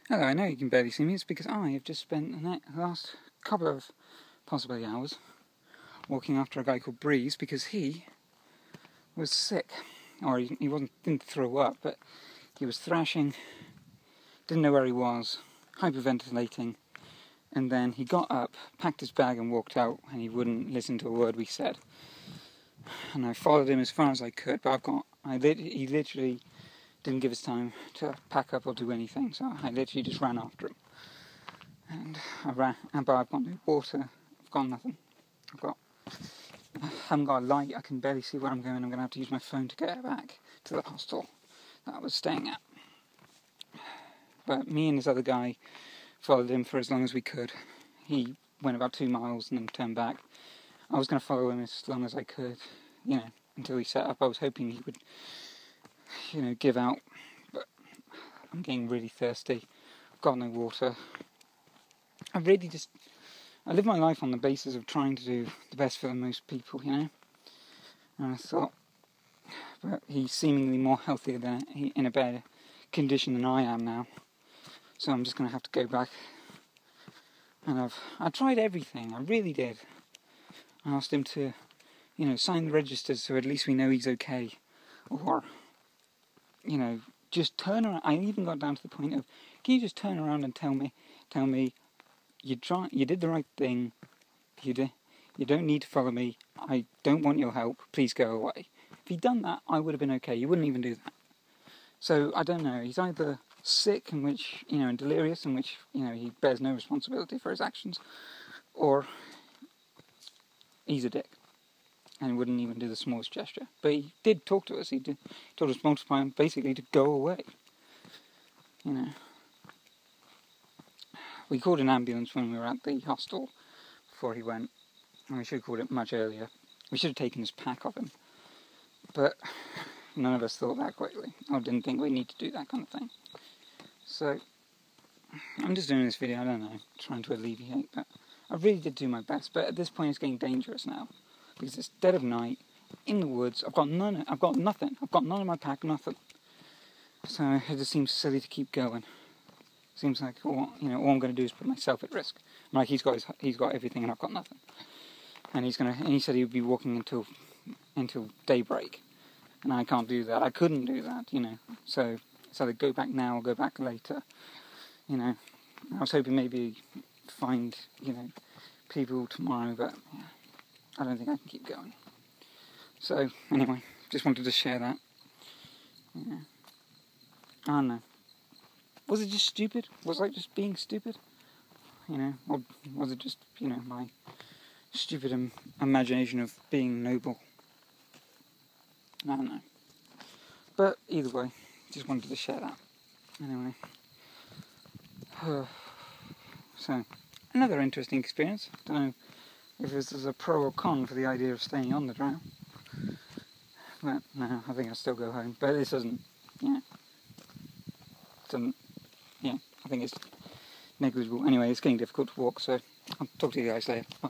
Hello, I know you can barely see me. It's because I have just spent the last couple of possibly hours walking after a guy called Breeze because he was sick. Or didn't throw up, but he was thrashing, didn't know where he was, hyperventilating, and then he got up, packed his bag and walked out, and he wouldn't listen to a word we said. And I followed him as far as I could, but he literally didn't give us time to pack up or do anything, so I literally just ran after him. And but I've got no water, I've got nothing. I haven't got a light, I can barely see where I'm going. I'm going to have to use my phone to get back to the hostel that I was staying at. But me and this other guy followed him for as long as we could. He went about 2 miles and then turned back. I was going to follow him as long as I could, until he set up. I was hoping he would, give out. But I'm getting really thirsty. I've got no water. I live my life on the basis of trying to do the best for most people, And I thought, but he's seemingly more healthier in a better condition than I am now. So I'm just going to have to go back. And I tried everything, I really did. I asked him to, sign the registers so at least we know he's okay. Or, just turn around. I even got down to the point of, can you just turn around and tell me, you did the right thing, you don't need to follow me, I don't want your help, please go away. If he'd done that, I would have been okay. You wouldn't even do that. So, I don't know, he's either sick, and delirious, in which, he bears no responsibility for his actions, or he's a dick, and wouldn't even do the smallest gesture. But he did talk to us, told us multiple times, basically, to go away. We called an ambulance when we were at the hostel before he went, and we should have called it much earlier. We should have taken his pack off him, but none of us thought that quickly, or didn't think we need to do that kind of thing. So, I'm just doing this video, I don't know, trying to alleviate, but I really did do my best. But at this point it's getting dangerous now, because it's dead of night, in the woods, I've got nothing, I've got none in my pack, nothing. So it just seems silly to keep going. Seems like all I'm going to do is put myself at risk. Like he's got everything and I've got nothing. And he said he would be walking until daybreak, and I can't do that. I couldn't do that, So it's either go back now or go back later. I was hoping maybe find people tomorrow, but I don't think I can keep going. So anyway, just wanted to share that. I don't know. Was it just stupid? Was I just being stupid? Or was it just, my stupid imagination of being noble? I don't know. But either way, just wanted to share that. Anyway. So, another interesting experience. Don't know if this is a pro or con for the idea of staying on the drow. But no, I think I'll still go home. But this doesn't, I think it's negligible. Anyway, it's getting difficult to walk, so I'll talk to you guys later. Bye.